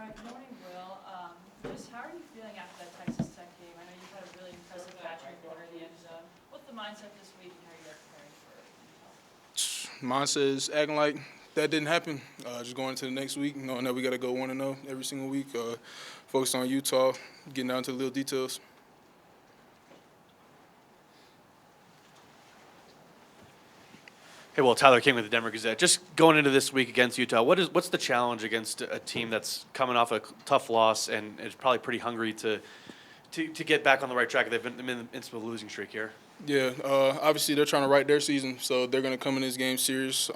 Good morning, Will. Just how are you feeling after that Texas Tech game? I know you've had a really impressive catch in the corner of the end zone. What's the mindset this week and how are you guys preparing for Utah? Mindset is acting like that didn't happen. Just going into the next week, knowing that we got to go 1-0 every single week. Focus on Utah, getting down to the little details. Hey, well, Tyler King with the Denver Gazette. Just going into this week against Utah, what's the challenge against a team that's coming off a tough loss and is probably pretty hungry to get back on the right track? They've been in some losing streak here. Yeah, obviously they're trying to right their season, so they're going to come in this game serious.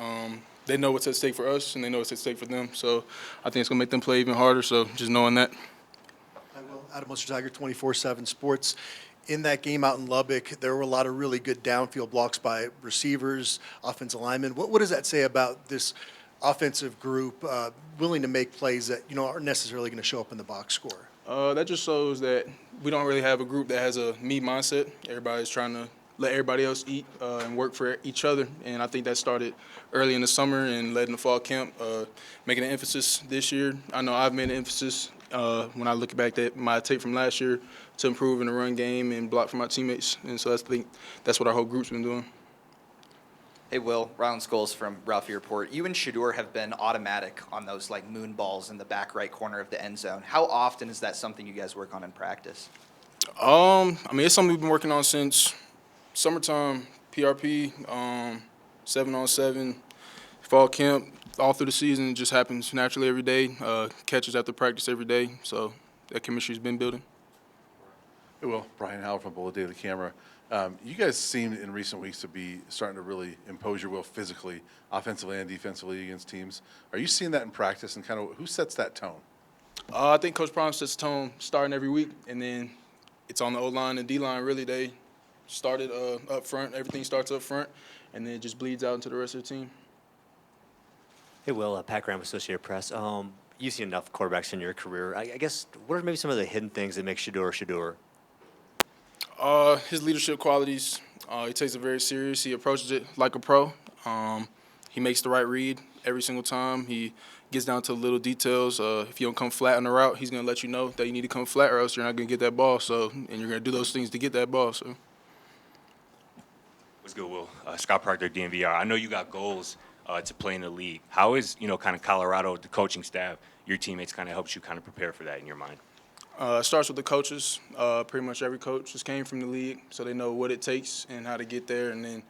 They know what's at stake for us, and they know what's at stake for them. So I think it's going to make them play even harder, so just knowing that. I will. Adam Munster Tiger, 24/7 Sports. In that game out in Lubbock, there were a lot of really good downfield blocks by receivers, offensive linemen. What does that say about this offensive group willing to make plays that aren't necessarily going to show up in the box score? That just shows that we don't really have a group that has a me mindset. Everybody's trying to let everybody else eat and work for each other. And I think that started early in the summer and led in the fall camp, making an emphasis this year. I know I've made an emphasis when I look back at my tape from last year to improve in the run game and block for my teammates. And so I think that's what our whole group's been doing. Hey, Will, Rylan Scholes from Ralphie Report. You and Shedeur have been automatic on those like moon balls in the back right corner of the end zone. How often is that something you guys work on in practice? I mean, it's something we've been working on since summertime, PRP, 7-on-7, fall camp, all through the season. It just happens naturally every day. Catches after practice every day. So that chemistry's been building. Hey, Will, Brian Howell from Bullet Daily Camera. You guys seem in recent weeks to be starting to really impose your will physically, offensively and defensively against teams. Are you seeing that in practice, and kind of who sets that tone? I think Coach Prime sets the tone starting every week, and then it's on the O-line and D-line, really. They started up front. Everything starts up front, and then it just bleeds out into the rest of the team. Hey, Will, Pat Graham, Associated Press. You've seen enough quarterbacks in your career. I guess, what are maybe some of the hidden things that make Shedeur? His leadership qualities. He takes it very serious. He approaches it like a pro. He makes the right read every single time. He gets down to little details. If you don't come flat on the route, he's going to let you know that you need to come flat or else you're not going to get that ball. And you're going to do those things to get that ball. So. What's good, Will? Scott Proctor, DNVR. I know you got goals to play in the league. How is, kind of Colorado, the coaching staff, your teammates kind of helps you kind of prepare for that in your mind? It starts with the coaches. Pretty much every coach just came from the league, so they know what it takes and how to get there. And then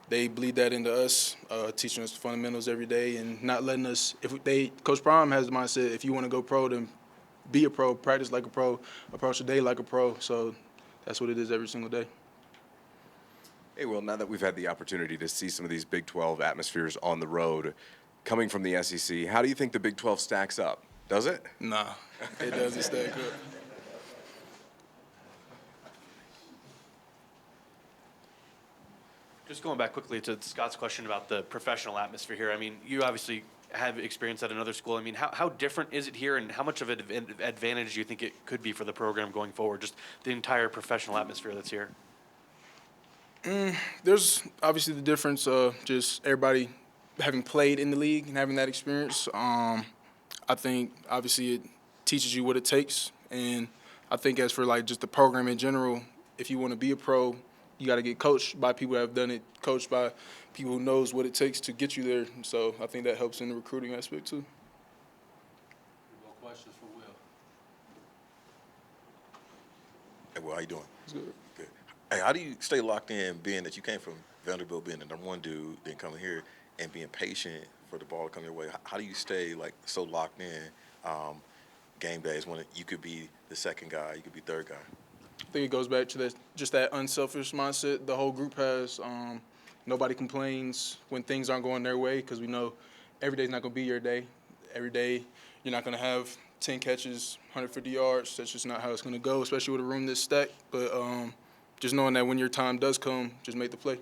they bleed that into us, teaching us the fundamentals every day and not letting us – Coach Prime has the mindset, if you want to go pro, then be a pro, practice like a pro, approach the day like a pro. So that's what it is every single day. Hey, Will, now that we've had the opportunity to see some of these Big 12 atmospheres on the road, coming from the SEC, how do you think the Big 12 stacks up? Does it? Nah, it doesn't stack up. Just going back quickly to Scott's question about the professional atmosphere here. I mean, you obviously have experience at another school. I mean, how different is it here, and how much of an advantage do you think it could be for the program going forward, just the entire professional atmosphere that's here? There's obviously the difference of just everybody having played in the league and having that experience. I think obviously it teaches you what it takes, and I think as for like just the program in general, if you want to be a pro, you got to get coached by people that have done it, coached by people who knows what it takes to get you there. So I think that helps in the recruiting aspect too. More questions for Will. Hey, Will, how you doing? It's good. Good. Hey, how do you stay locked in, being that you came from Vanderbilt, being the number one dude, then coming here and being patient for the ball to come your way? How do you stay like so locked in game days when you could be the second guy, you could be third guy? I think it goes back to that unselfish mindset the whole group has. Nobody complains when things aren't going their way because we know every day's not going to be your day. Every day you're not going to have 10 catches, 150 yards. That's just not how it's going to go, especially with a room this stacked. But just knowing that when your time does come, just make the play.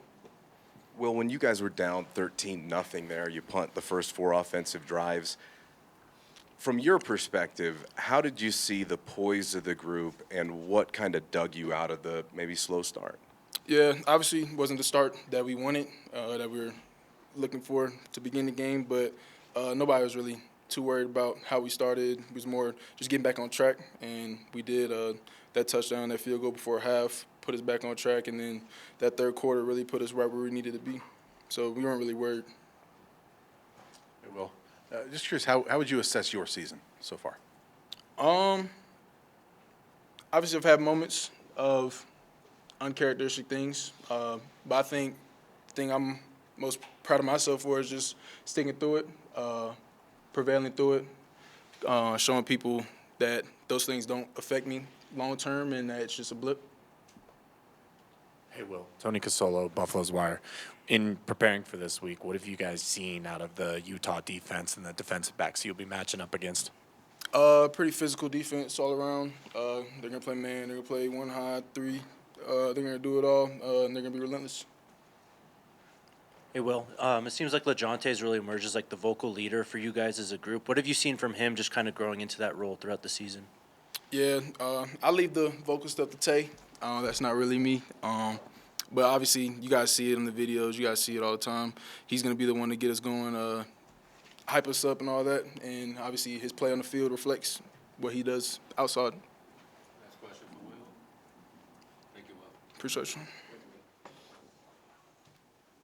Well, when you guys were down 13-0 there, you punt the first 4 offensive drives. From your perspective, how did you see the poise of the group, and what kind of dug you out of the maybe slow start? Yeah, obviously it wasn't the start that we wanted, that we were looking for to begin the game, but nobody was really too worried about how we started. It was more just getting back on track, and we did that touchdown, that field goal before half, put us back on track, and then that third quarter really put us right where we needed to be. So we weren't really worried. Hey, Will, just curious, how would you assess your season so far? Obviously, I've had moments of uncharacteristic things, but I think the thing I'm most proud of myself for is just sticking through it, prevailing through it, showing people that those things don't affect me long term and that it's just a blip. Hey, Will. Tony Casolo, Buffalo's Wire. In preparing for this week, what have you guys seen out of the Utah defense and the defensive backs you'll be matching up against? Pretty physical defense all around. They're going to play man. They're going to play one high, three. They're going to do it all, and they're going to be relentless. Hey, Will. It seems like LeJohntay has really emerged as like the vocal leader for you guys as a group. What have you seen from him just kind of growing into that role throughout the season? Yeah, I leave the vocal stuff to Tay. That's not really me. But obviously, you guys see it in the videos. You guys see it all the time. He's going to be the one to get us going, hype us up and all that. And obviously, his play on the field reflects what he does outside. Next question for Will. Thank you, Will. Appreciate you.